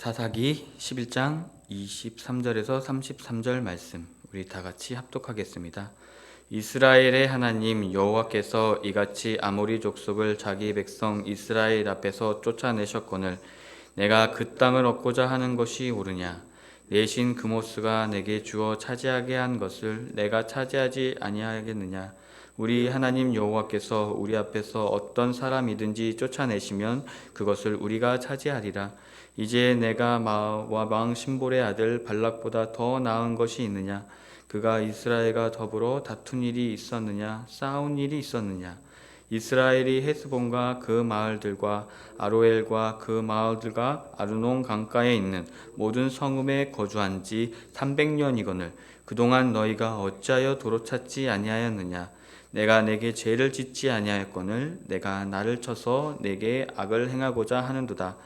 사사기 11장 23절에서 33절 말씀 우리 다 같이 합독하겠습니다. 이스라엘의 하나님 여호와께서 이같이 아모리 족속을 자기 백성 이스라엘 앞에서 쫓아내셨거늘 내가 그 땅을 얻고자 하는 것이 옳으냐? 내 신 그모스가 내게 주어 차지하게 한 것을 내가 차지하지 아니하겠느냐? 우리 하나님 여호와께서 우리 앞에서 어떤 사람이든지 쫓아내시면 그것을 우리가 차지하리라. 이제 내가 왕 심볼의 아들 발락보다 더 나은 것이 있느냐? 그가 이스라엘과 더불어 다툰 일이 있었느냐? 싸운 일이 있었느냐? 이스라엘이 헤스본과 그 마을들과 아로엘과 그 마을들과 아르논 강가에 있는 모든 성읍에 거주한 지 300년이거늘 그동안 너희가 어찌하여 도로 찾지 아니하였느냐? 내가 내게 죄를 짓지 아니하였거늘 내가 나를 쳐서 내게 악을 행하고자 하는도다.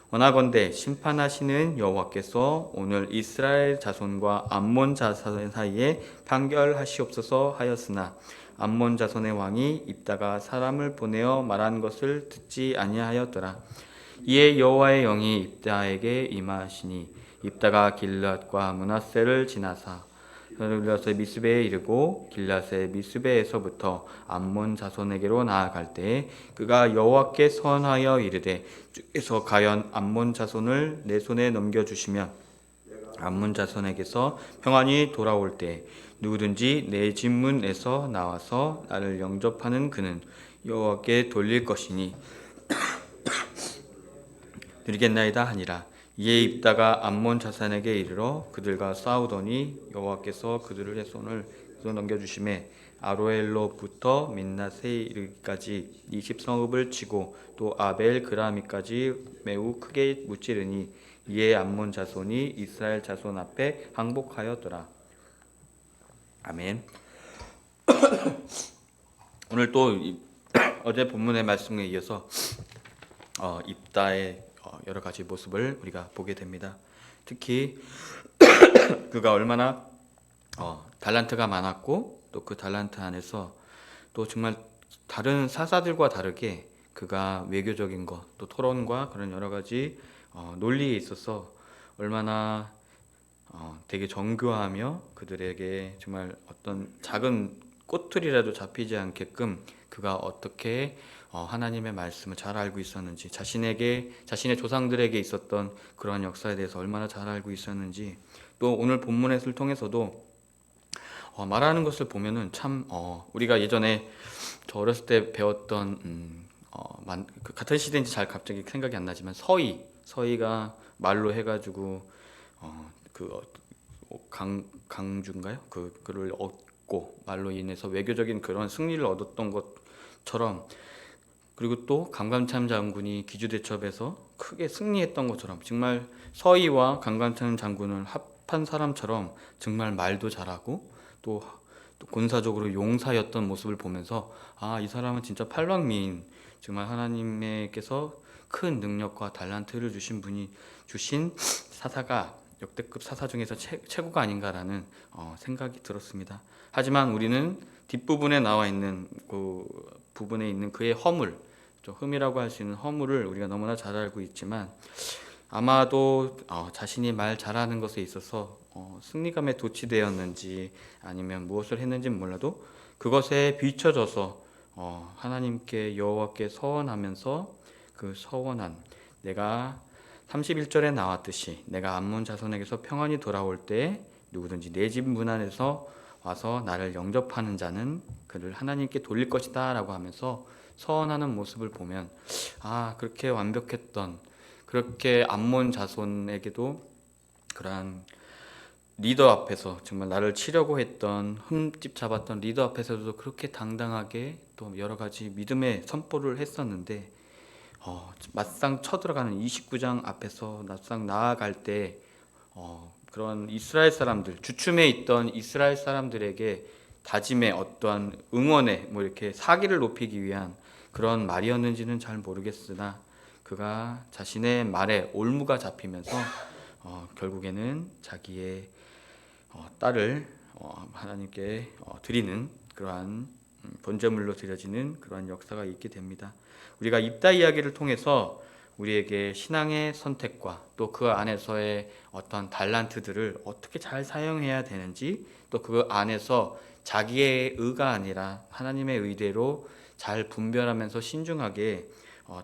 원하건대 심판하시는 여호와께서 오늘 이스라엘 자손과 암몬 자손 사이에 판결하시옵소서 하였으나 암몬 자손의 왕이 입다가 사람을 보내어 말한 것을 듣지 아니하였더라. 이에 여호와의 영이 입다에게 임하시니 입다가 길앗과 므낫세를 지나사 길앗의 미스베에 이르고 길앗의 미스베에서부터 암몬 자손에게로 나아갈 때에 그가 여호와께 선하여 이르되 주께서 과연 암몬 자손을 내 손에 넘겨주시면 암몬 자손에게서 평안이 돌아올 때 누구든지 내 집 문에서 나와서 나를 영접하는 그는 여호와께 돌릴 것이니 드리겠나이다 하니라. 이에 입다가 암몬 자손에게 이르러 그들과 싸우더니 여호와께서 그들의 손을 넘겨주심에 아로엘로부터 민낫에 이르기까지 20성읍을 치고 또 아벨 그라미까지 매우 크게 무찌르니 이에 암몬 자손이 이스라엘 자손 앞에 항복하였더라. 아멘. 오늘 또 어제 본문의 말씀에 이어서 입다의 여러 가지 모습을 우리가 보게 됩니다. 특히 그가 얼마나 달란트가 많았고 또 그 달란트 안에서 또 정말 다른 사사들과 다르게 그가 외교적인 것, 또 토론과 그런 여러 가지 논리에 있어서 얼마나 되게 정교하며 그들에게 정말 어떤 작은 꼬투리라도 잡히지 않게끔 그가 어떻게 하나님의 말씀을 잘 알고 있었는지, 자신의 조상들에게 있었던 그러한 역사에 대해서 얼마나 잘 알고 있었는지, 또 오늘 본문을 통해서도 말하는 것을 보면은 참 우리가 예전에 저 어렸을 때 배웠던 같은 시대인지 잘 갑자기 생각이 안 나지만 서희가 말로 해가지고 강주인가요? 그를 얻고 말로 인해서 외교적인 그런 승리를 얻었던 것처럼, 그리고 또 강감찬 장군이 기주대첩에서 크게 승리했던 것처럼 정말 서희와 강감찬 장군을 합한 사람처럼 정말 말도 잘하고 또 군사적으로 용사였던 모습을 보면서 이 사람은 진짜 팔방미인, 정말 하나님께서 큰 능력과 달란트를 주신 사사가 역대급 사사 중에서 최고가 아닌가라는 생각이 들었습니다. 하지만 우리는 뒷부분에 나와 있는 그 부분에 있는 그의 흠이라고 할 수 있는 허물을 우리가 너무나 잘 알고 있지만 아마도 자신이 말 잘하는 것에 있어서 승리감에 도취되었는지 아니면 무엇을 했는지는 몰라도 그것에 비춰져서 하나님께 여호와께 서원하면서 그 서원한, 내가 31절에 나왔듯이 내가 암몬 자손에게서 평안이 돌아올 때 누구든지 내 집 문 안에서 와서 나를 영접하는 자는 그를 하나님께 돌릴 것이다 라고 하면서 서원하는 모습을 보면 그렇게 완벽했던, 그렇게 암몬 자손에게도 그러한 리더 앞에서 정말 나를 치려고 했던, 흠집 잡았던 리더 앞에서도 그렇게 당당하게 또 여러 가지 믿음의 선포를 했었는데 막상 쳐들어가는 29장 앞에서 막상 나아갈 때 그런 이스라엘 사람들, 주춤해 있던 이스라엘 사람들에게 다짐의 어떠한 응원에 이렇게 사기를 높이기 위한 그런 말이었는지는 잘 모르겠으나 그가 자신의 말에 올무가 잡히면서 결국에는 자기의 딸을 하나님께 드리는 그러한 번제물로 드려지는 그러한 역사가 있게 됩니다. 우리가 입다 이야기를 통해서 우리에게 신앙의 선택과 또 그 안에서의 어떤 달란트들을 어떻게 잘 사용해야 되는지, 또 그 안에서 자기의 의가 아니라 하나님의 의대로 잘 분별하면서 신중하게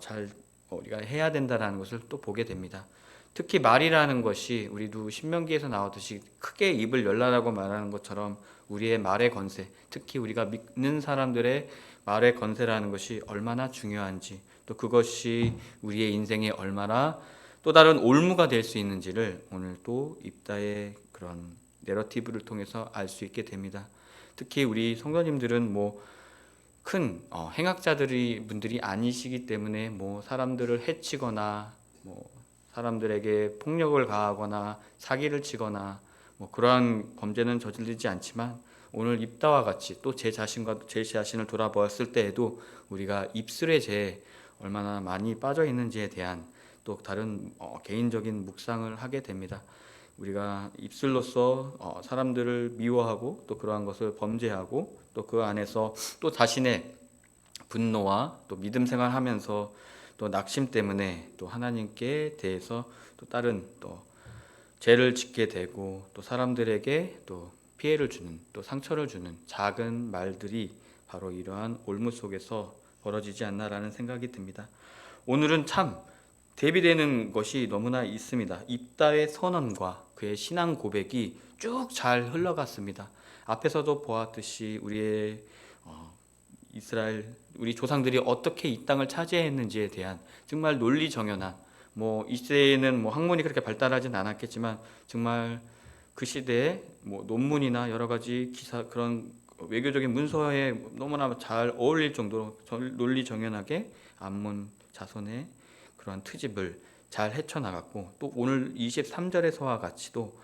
잘 우리가 해야 된다라는 것을 또 보게 됩니다. 특히 말이라는 것이 우리도 신명기에서 나오듯이 크게 입을 열라라고 말하는 것처럼 우리의 말의 건세, 특히 우리가 믿는 사람들의 말의 건세라는 것이 얼마나 중요한지, 또 그것이 우리의 인생에 얼마나 또 다른 올무가 될 수 있는지를 오늘 또 입다의 그런 내러티브를 통해서 알 수 있게 됩니다. 특히 우리 성도님들은 큰 행악자들이 분들이 아니시기 때문에 사람들을 해치거나 사람들에게 폭력을 가하거나 사기를 치거나 그러한 범죄는 저지르지 않지만, 오늘 입다와 같이 또 제 자신과 제 자신을 돌아보았을 때에도 우리가 입술의 죄에 얼마나 많이 빠져 있는지에 대한 또 다른 개인적인 묵상을 하게 됩니다. 우리가 입술로서 사람들을 미워하고 또 그러한 것을 범죄하고 또 그 안에서 또 자신의 분노와 또 믿음 생활하면서 또 낙심 때문에 또 하나님께 대해서 또 다른 또 죄를 짓게 되고 또 사람들에게 또 피해를 주는 또 상처를 주는 작은 말들이 바로 이러한 올무 속에서 벌어지지 않나라는 생각이 듭니다. 오늘은 참 대비되는 것이 너무나 있습니다. 입다의 선언과 그의 신앙 고백이 쭉 잘 흘러갔습니다. 앞에서도 보았듯이 우리의 이스라엘 우리 조상들이 어떻게 이 땅을 차지했는지에 대한 정말 논리정연한, 이 시대에는 학문이 그렇게 발달하진 않았겠지만 정말 그 시대에 논문이나 여러 가지 기사, 그런 외교적인 문서에 너무나 잘 어울릴 정도로 논리정연하게 암몬 자손의 그런 트집을 잘 헤쳐나갔고, 또 오늘 23절에서와 같이도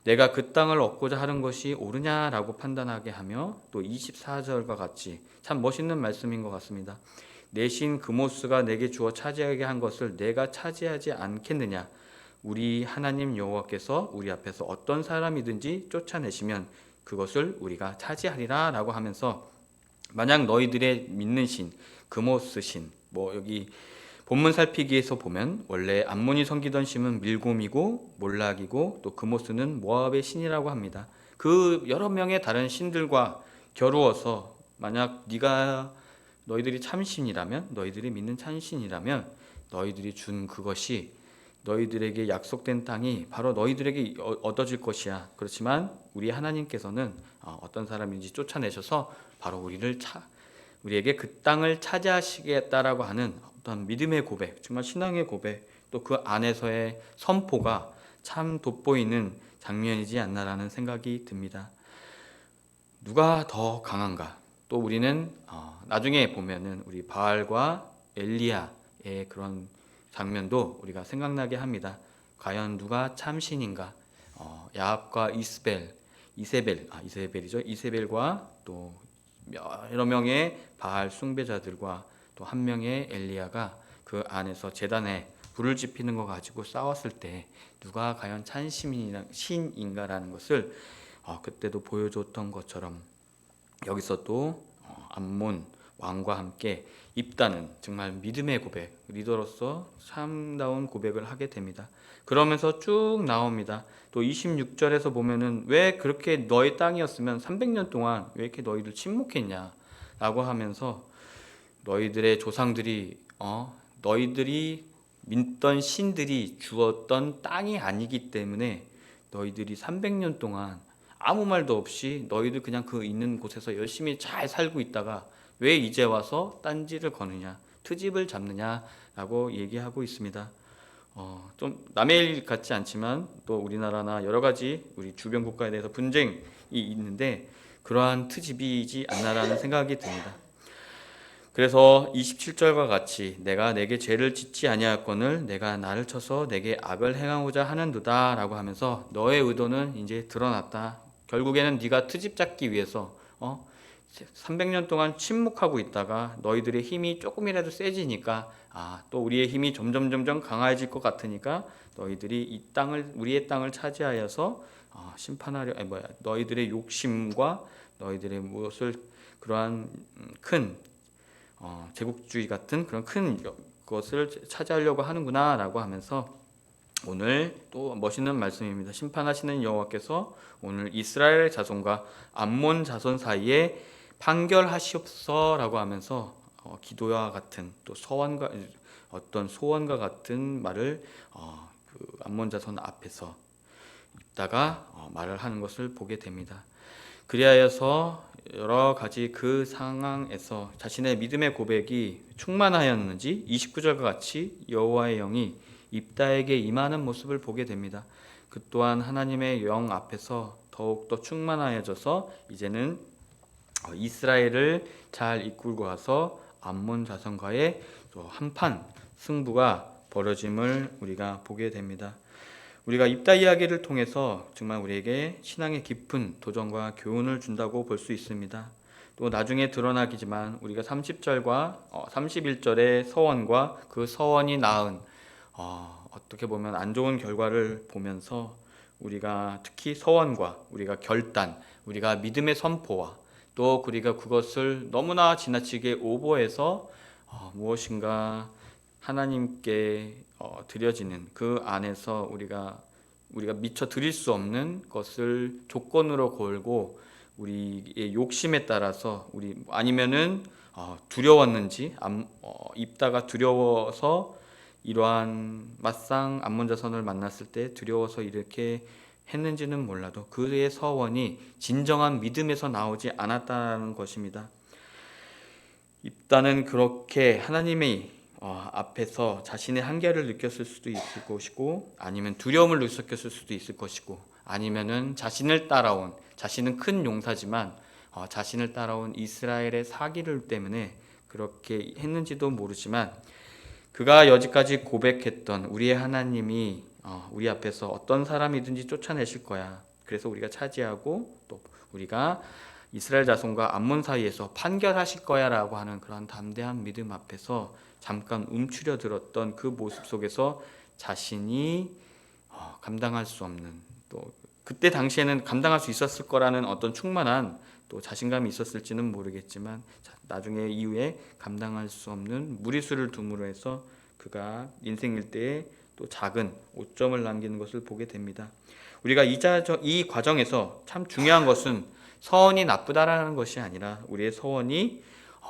내가 그 땅을 얻고자 하는 것이 옳으냐라고 판단하게 하며, 또 24절과 같이 참 멋있는 말씀인 것 같습니다. 내 신 그모스가 내게 주어 차지하게 한 것을 내가 차지하지 않겠느냐. 우리 하나님 여호와께서 우리 앞에서 어떤 사람이든지 쫓아내시면 그것을 우리가 차지하리라 라고 하면서, 만약 너희들의 믿는 신 그모스 신, 여기 본문 살피기에서 보면 원래 암몬이 섬기던 신은 밀곰이고 몰락이고 또 그모스는 모압의 신이라고 합니다. 그 여러 명의 다른 신들과 겨루어서 만약 너희들이 참신이라면, 너희들이 믿는 참신이라면 너희들이 준 그것이, 너희들에게 약속된 땅이 바로 너희들에게 얻어질 것이야. 그렇지만 우리 하나님께서는 어떤 사람인지 쫓아내셔서 바로 우리에게 그 땅을 차지하시겠다라고 하는 어떤 믿음의 고백, 정말 신앙의 고백, 또 그 안에서의 선포가 참 돋보이는 장면이지 않나라는 생각이 듭니다. 누가 더 강한가? 또 우리는 나중에 보면은 우리 바알과 엘리야의 그런 장면도 우리가 생각나게 합니다. 과연 누가 참신인가? 야합과 이세벨과 또 여러 명의 바알 숭배자들과 또 한 명의 엘리야가 그 안에서 제단에 불을 지피는 거 가지고 싸웠을 때 누가 과연 참신인가라는 것을 그때도 보여줬던 것처럼, 여기서 또 암몬 왕과 함께 입다는 정말 믿음의 고백, 리더로서 참다운 고백을 하게 됩니다. 그러면서 쭉 나옵니다. 또 26절에서 보면은 왜 그렇게 너의 땅이었으면 300년 동안 왜 이렇게 너희들 침묵했냐 라고 하면서, 너희들의 조상들이 너희들이 믿던 신들이 주었던 땅이 아니기 때문에 너희들이 300년 동안 아무 말도 없이 너희들 그냥 그 있는 곳에서 열심히 잘 살고 있다가 왜 이제 와서 딴지를 거느냐, 트집을 잡느냐라고 얘기하고 있습니다. 좀 남의 일 같지 않지만 또 우리나라나 여러 가지 우리 주변 국가에 대해서 분쟁이 있는데 그러한 트집이지 않나라는 생각이 듭니다. 그래서 27절과 같이 내가 내게 죄를 짓지 아니하였거늘 내가 나를 쳐서 내게 악을 행하고자 하는도다 라고 하면서, 너의 의도는 이제 드러났다. 결국에는 네가 트집 잡기 위해서 300년 동안 침묵하고 있다가 너희들의 힘이 조금이라도 세지니까 또 우리의 힘이 점점 강해질 것 같으니까 너희들이 우리의 땅을 차지하여서 심판하려, 너희들의 욕심과 너희들의 무엇을 그러한 큰 제국주의 같은 그런 큰 그것을 차지하려고 하는구나라고 하면서 오늘 또 멋있는 말씀입니다. 심판하시는 여호와께서 오늘 이스라엘 자손과 암몬 자손 사이에 판결하시옵소서라고 하면서 기도와 같은 또 서원과 어떤 소원과 같은 말을 그 암몬 자손 앞에서 있다가 말을 하는 것을 보게 됩니다. 그리하여서 여러 가지 그 상황에서 자신의 믿음의 고백이 충만하였는지 29절과 같이 여호와의 영이 입다에게 임하는 모습을 보게 됩니다. 그 또한 하나님의 영 앞에서 더욱더 충만하여져서 이제는 이스라엘을 잘 이끌고 와서 암몬 자손과의 또 한판 승부가 벌어짐을 우리가 보게 됩니다. 우리가 입다 이야기를 통해서 정말 우리에게 신앙의 깊은 도전과 교훈을 준다고 볼 수 있습니다. 또 나중에 드러나기지만 우리가 30절과 31절의 서원과 그 서원이 낳은 어떻게 보면 안 좋은 결과를 보면서 우리가 특히 서원과 우리가 결단, 우리가 믿음의 선포와 또 우리가 그것을 너무나 지나치게 오버해서 무엇인가 하나님께 드려지는 그 안에서 우리가 미처 드릴 수 없는 것을 조건으로 걸고 우리의 욕심에 따라서 우리 아니면은 두려웠는지 입다가 두려워서 이러한 맞상 암몬 자손을 만났을 때 두려워서 이렇게 했는지는 몰라도 그의 서원이 진정한 믿음에서 나오지 않았다는 것입니다. 입다는 그렇게 하나님의 앞에서 자신의 한계를 느꼈을 수도 있을 것이고 아니면 두려움을 느꼈을 수도 있을 것이고 아니면은 자신은 큰 용사지만 자신을 따라온 이스라엘의 사기를 때문에 그렇게 했는지도 모르지만 그가 여지까지 고백했던 우리의 하나님이 우리 앞에서 어떤 사람이든지 쫓아내실 거야. 그래서 우리가 차지하고 또 우리가 이스라엘 자손과 암몬 사이에서 판결하실 거야라고 하는 그런 담대한 믿음 앞에서 잠깐 움츠려 들었던 그 모습 속에서 자신이 감당할 수 없는 또 그때 당시에는 감당할 수 있었을 거라는 어떤 충만한 또 자신감이 있었을지는 모르겠지만 나중에 이후에 감당할 수 없는 무리수를 둠으로 해서 그가 인생 일대에 또 작은 오점을 남기는 것을 보게 됩니다. 우리가 이 과정에서 참 중요한 것은 서원이 나쁘다라는 것이 아니라 우리의 서원이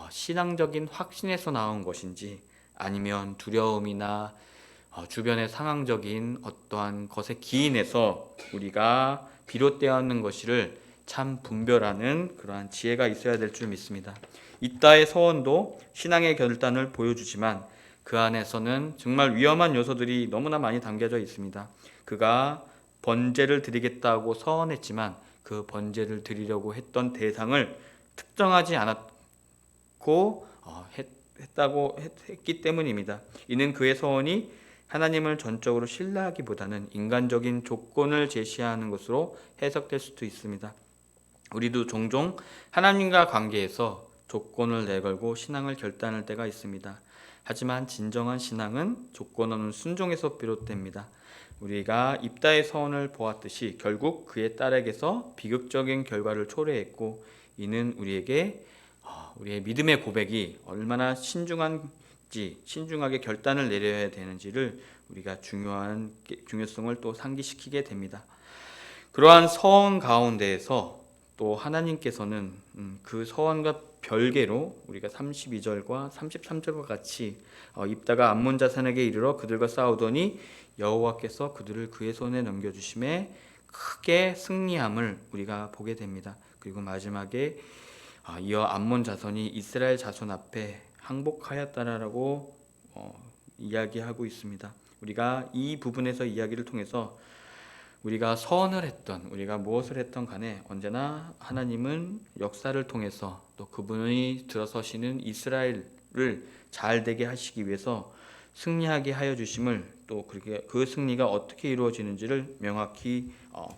신앙적인 확신에서 나온 것인지 아니면 두려움이나 주변의 상황적인 어떠한 것의 기인에서 우리가 비롯되었는 것을 참 분별하는 그러한 지혜가 있어야 될 줄 믿습니다. 이따의 서원도 신앙의 결단을 보여주지만 그 안에서는 정말 위험한 요소들이 너무나 많이 담겨져 있습니다. 그가 번제를 드리겠다고 서원했지만 그 번제를 드리려고 했던 대상을 특정하지 않았고 했기 때문입니다. 이는 그의 서원이 하나님을 전적으로 신뢰하기보다는 인간적인 조건을 제시하는 것으로 해석될 수도 있습니다. 우리도 종종 하나님과 관계에서 조건을 내걸고 신앙을 결단할 때가 있습니다. 하지만 진정한 신앙은 조건 없는 순종에서 비롯됩니다. 우리가 입다의 서원을 보았듯이 결국 그의 딸에게서 비극적인 결과를 초래했고 이는 우리에게 우리의 믿음의 고백이 얼마나 신중하게 결단을 내려야 되는지를 우리가 중요성을 또 상기시키게 됩니다. 그러한 서원 가운데에서 또 하나님께서는 그 서원과 별개로 우리가 32절과 33절과 같이 입다가 암몬 자손에게 이르러 그들과 싸우더니 여호와께서 그들을 그의 손에 넘겨주심에 크게 승리함을 우리가 보게 됩니다. 그리고 마지막에 이어 암몬 자손이 이스라엘 자손 앞에 항복하였다라고 이야기하고 있습니다. 우리가 이 부분에서 이야기를 통해서 우리가 서원을 했던 우리가 무엇을 했던 간에 언제나 하나님은 역사를 통해서 또 그분이 들어서시는 이스라엘을 잘 되게 하시기 위해서 승리하게 하여 주심을 또 그 승리가 어떻게 이루어지는지를 명확히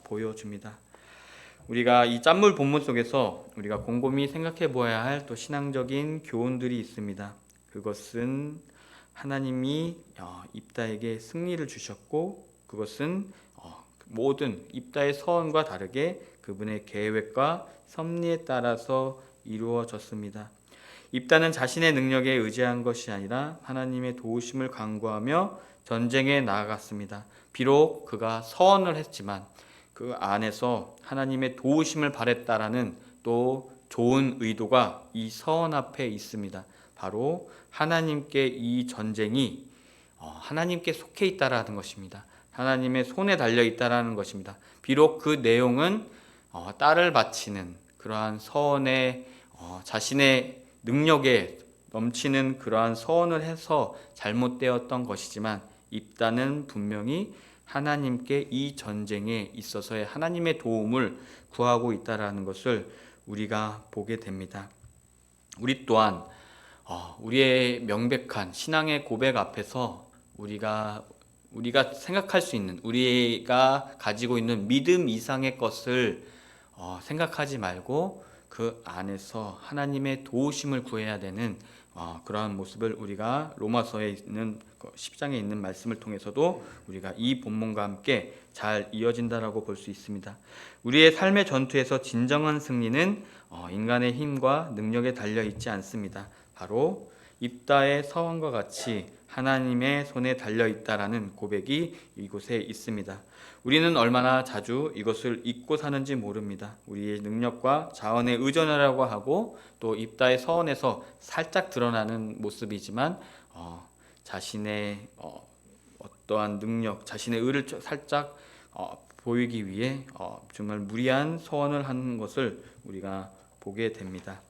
보여줍니다. 우리가 이 짠물 본문 속에서 우리가 곰곰이 생각해 보아야 할 또 신앙적인 교훈들이 있습니다. 그것은 하나님이 입다에게 승리를 주셨고 그것은 모든 입다의 서원과 다르게 그분의 계획과 섭리에 따라서 이루어졌습니다. 입다는 자신의 능력에 의지한 것이 아니라 하나님의 도우심을 간구하며 전쟁에 나아갔습니다. 비록 그가 서원을 했지만 그 안에서 하나님의 도우심을 바랬다라는 또 좋은 의도가 이 서원 앞에 있습니다. 바로 하나님께 이 전쟁이 하나님께 속해 있다라는 것입니다. 하나님의 손에 달려 있다라는 것입니다. 비록 그 내용은 딸을 바치는 그러한 서원에 자신의 능력에 넘치는 그러한 서원을 해서 잘못되었던 것이지만 입다는 분명히 하나님께 이 전쟁에 있어서의 하나님의 도움을 구하고 있다라는 것을 우리가 보게 됩니다. 우리 또한 우리의 명백한 신앙의 고백 앞에서 우리가 생각할 수 있는 우리가 가지고 있는 믿음 이상의 것을 생각하지 말고 그 안에서 하나님의 도우심을 구해야 되는 그러한 모습을 우리가 로마서에 있는 10장에 있는 말씀을 통해서도 우리가 이 본문과 함께 잘 이어진다라고 볼 수 있습니다. 우리의 삶의 전투에서 진정한 승리는 인간의 힘과 능력에 달려 있지 않습니다. 바로 입다의 서원과 같이 하나님의 손에 달려 있다라는 고백이 이곳에 있습니다. 우리는 얼마나 자주 이것을 잊고 사는지 모릅니다. 우리의 능력과 자원에 의존하려고 하고 또 입다의 서원에서 살짝 드러나는 모습이지만 자신의 어떠한 능력, 자신의 의를 살짝 보이기 위해 정말 무리한 서원을 하는 것을 우리가 보게 됩니다.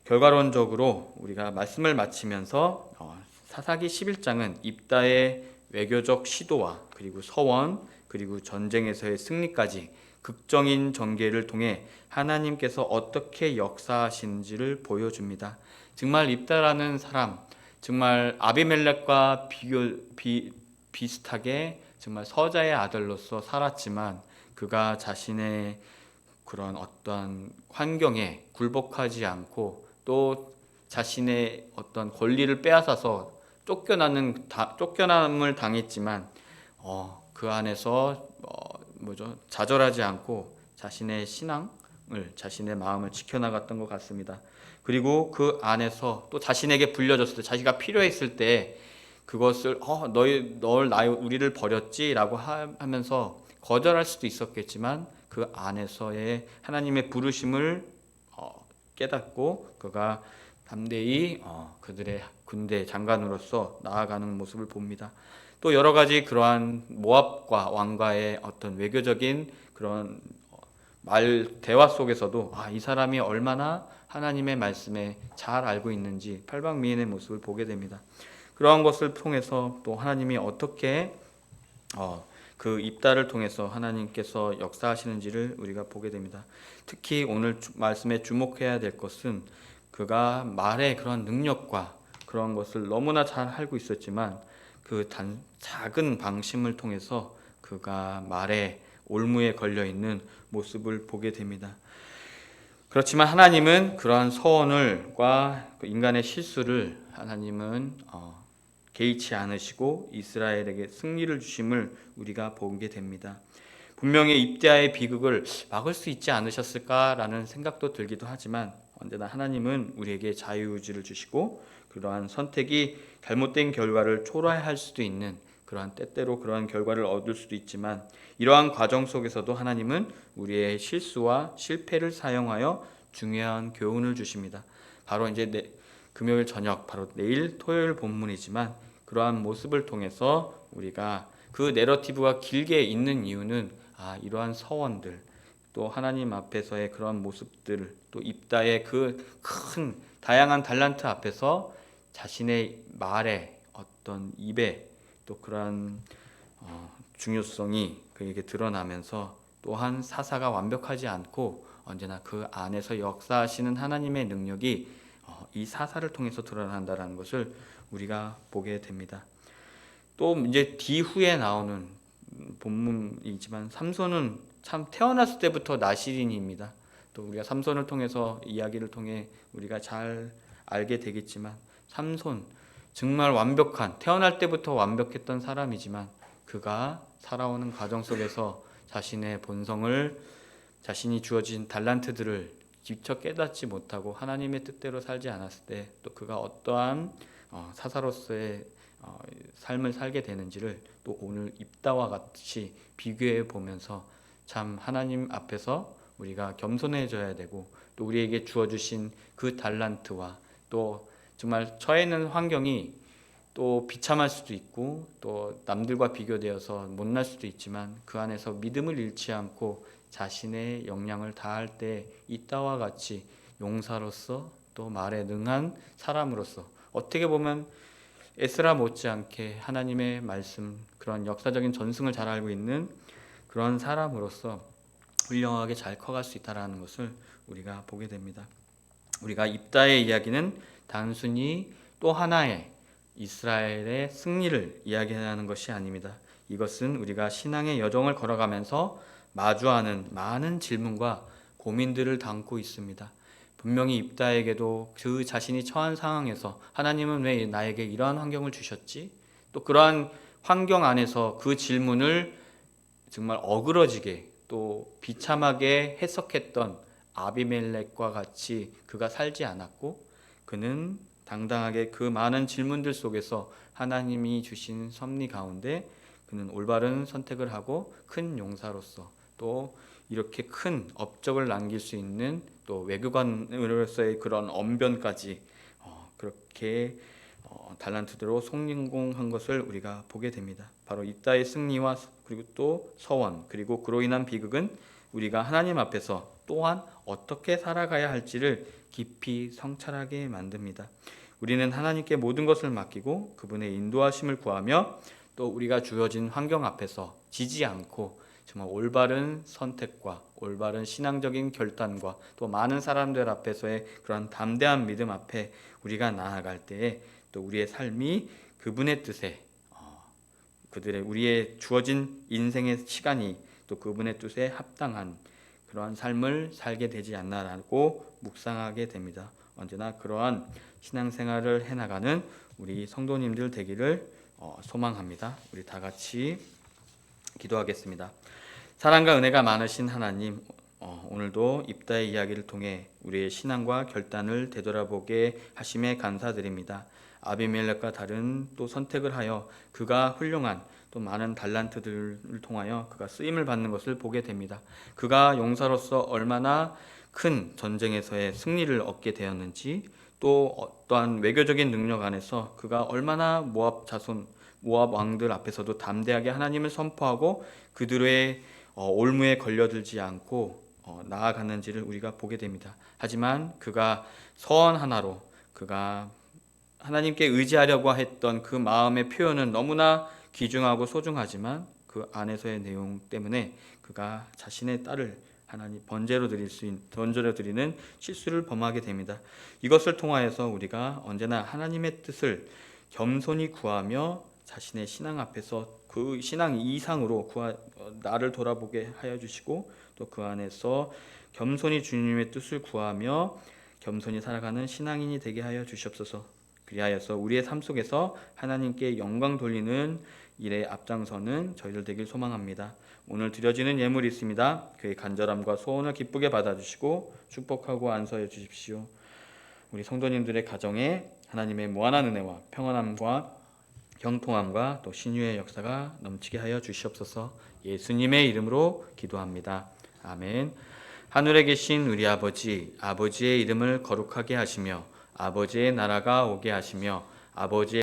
결과론적으로 우리가 말씀을 마치면서 사사기 11장은 입다의 외교적 시도와 그리고 서원 그리고 전쟁에서의 승리까지 극적인 전개를 통해 하나님께서 어떻게 역사하시는지를 보여줍니다. 정말 입다라는 사람, 정말 아비멜렉과 비슷하게 정말 서자의 아들로서 살았지만 그가 자신의 그런 어떤 환경에 굴복하지 않고 또 자신의 어떤 권리를 빼앗아서 쫓겨남을 당했지만 그 안에서 좌절하지 않고 자신의 신앙을 자신의 마음을 지켜나갔던 것 같습니다. 그리고 그 안에서 또 자신에게 불려졌을 때 자기가 필요했을 때 그것을 우리를 버렸지라고 하면서 거절할 수도 있었겠지만 그 안에서의 하나님의 부르심을 깨닫고 그가 담대히 그들의 군대 장관으로서 나아가는 모습을 봅니다. 또 여러 가지 그러한 모압과 왕과의 어떤 외교적인 그런 대화 속에서도 이 사람이 얼마나 하나님의 말씀에 잘 알고 있는지 팔방미인의 모습을 보게 됩니다. 그러한 것을 통해서 또 하나님이 어떻게 그 입다를 통해서 하나님께서 역사하시는지를 우리가 보게 됩니다. 특히 오늘 말씀에 주목해야 될 것은 그가 말의 그런 능력과 그런 것을 너무나 잘 알고 있었지만 그 작은 방심을 통해서 그가 말의 올무에 걸려 있는 모습을 보게 됩니다. 그렇지만 하나님은 그러한 서원과 인간의 실수를 하나님은 개의치 않으시고 이스라엘에게 승리를 주심을 우리가 보게 됩니다. 분명히 입다의 비극을 막을 수 있지 않으셨을까라는 생각도 들기도 하지만 언제나 하나님은 우리에게 자유의지를 주시고 그러한 선택이 잘못된 결과를 초래할 수도 있는 그러한 때때로 그러한 결과를 얻을 수도 있지만 이러한 과정 속에서도 하나님은 우리의 실수와 실패를 사용하여 중요한 교훈을 주십니다. 바로 이제 금요일 저녁 바로 내일 토요일 본문이지만 그러한 모습을 통해서 우리가 그 내러티브가 길게 있는 이유는 이러한 서원들 또 하나님 앞에서의 그런 모습들 또 입다의 그 큰 다양한 달란트 앞에서 자신의 말에 어떤 입에 또 그러한 중요성이 그에게 드러나면서 또한 사사가 완벽하지 않고 언제나 그 안에서 역사하시는 하나님의 능력이 이 사사를 통해서 드러난다는 것을 우리가 보게 됩니다. 또 이제 뒤후에 나오는 본문이지만 삼손은 참 태어났을 때부터 나실인입니다. 또 우리가 삼손을 통해서 이야기를 통해 우리가 잘 알게 되겠지만 삼손 정말 태어날 때부터 완벽했던 사람이지만 그가 살아오는 과정 속에서 자신의 본성을 자신이 주어진 달란트들을 직접 깨닫지 못하고 하나님의 뜻대로 살지 않았을 때 또 그가 어떠한 사사로서의 삶을 살게 되는지를 또 오늘 입다와 같이 비교해 보면서 참 하나님 앞에서 우리가 겸손해져야 되고 또 우리에게 주어주신 그 달란트와 또 정말 처해 있는 환경이 또 비참할 수도 있고 또 남들과 비교되어서 못날 수도 있지만 그 안에서 믿음을 잃지 않고 자신의 역량을 다할 때 이따와 같이 용사로서 또 말에 능한 사람으로서 어떻게 보면 에스라 못지않게 하나님의 말씀 그런 역사적인 전승을 잘 알고 있는 그런 사람으로서 훌륭하게 잘 커갈 수 있다는 것을 우리가 보게 됩니다. 우리가 입다의 이야기는 단순히 또 하나의 이스라엘의 승리를 이야기하는 것이 아닙니다. 이것은 우리가 신앙의 여정을 걸어가면서 마주하는 많은 질문과 고민들을 담고 있습니다. 분명히 입다에게도 그 자신이 처한 상황에서 하나님은 왜 나에게 이러한 환경을 주셨지? 또 그러한 환경 안에서 그 질문을 정말 어그러지게 또 비참하게 해석했던 아비멜렉과 같이 그가 살지 않았고 그는 당당하게 그 많은 질문들 속에서 하나님이 주신 섭리 가운데 그는 올바른 선택을 하고 큰 용사로서 또 이렇게 큰 업적을 남길 수 있는 또 외교관으로서의 그런 언변까지 그렇게 달란트대로 성공한 것을 우리가 보게 됩니다. 바로 입다의 승리와 그리고 또 서원 그리고 그로 인한 비극은 우리가 하나님 앞에서 또한 어떻게 살아가야 할지를 깊이 성찰하게 만듭니다. 우리는 하나님께 모든 것을 맡기고 그분의 인도하심을 구하며 또 우리가 주어진 환경 앞에서 지지 않고 정말 올바른 선택과 올바른 신앙적인 결단과 또 많은 사람들 앞에서의 그런 담대한 믿음 앞에 우리가 나아갈 때에 또 우리의 삶이 그분의 뜻에 그들의 우리의 주어진 인생의 시간이 또 그분의 뜻에 합당한 그러한 삶을 살게 되지 않나라고 묵상하게 됩니다. 언제나 그러한 신앙생활을 해나가는 우리 성도님들 되기를 소망합니다. 우리 다 같이 기도하겠습니다. 사랑과 은혜가 많으신 하나님, 오늘도 입다의 이야기를 통해 우리의 신앙과 결단을 되돌아보게 하심에 감사드립니다. 아비멜렉과 다른 또 선택을 하여 그가 훌륭한 또 많은 달란트들을 통하여 그가 쓰임을 받는 것을 보게 됩니다. 그가 용사로서 얼마나 큰 전쟁에서의 승리를 얻게 되었는지 또 어떠한 외교적인 능력 안에서 그가 얼마나 모압 자손 모압 왕들 앞에서도 담대하게 하나님을 선포하고 그들의 올무에 걸려들지 않고 나아갔는지를 우리가 보게 됩니다. 하지만 그가 서원 하나로 그가 하나님께 의지하려고 했던 그 마음의 표현은 너무나 귀중하고 소중하지만 그 안에서의 내용 때문에 그가 자신의 딸을 하나님 번제로 드리는 실수를 범하게 됩니다. 이것을 통하여서 우리가 언제나 하나님의 뜻을 겸손히 구하며 자신의 신앙 앞에서 그 신앙 이상으로 나를 돌아보게 하여 주시고 또 그 안에서 겸손히 주님의 뜻을 구하며 겸손히 살아가는 신앙인이 되게 하여 주시옵소서. 그리하여서 우리의 삶 속에서 하나님께 영광 돌리는 일에 앞장서는 저희들 되길 소망합니다. 오늘 드려지는 예물이 있습니다. 그의 간절함과 소원을 기쁘게 받아주시고 축복하고 안수하여 주십시오. 우리 성도님들의 가정에 하나님의 무한한 은혜와 평안함과 형통함과 또 신유의 역사가 넘치게 하여 주시옵소서. 예수님의 이름으로 기도합니다. 아멘. 하늘에 계신 우리 아버지, 아버지의 이름을 거룩하게 하시며 아버지의 나라가 오게 하시며 아버지의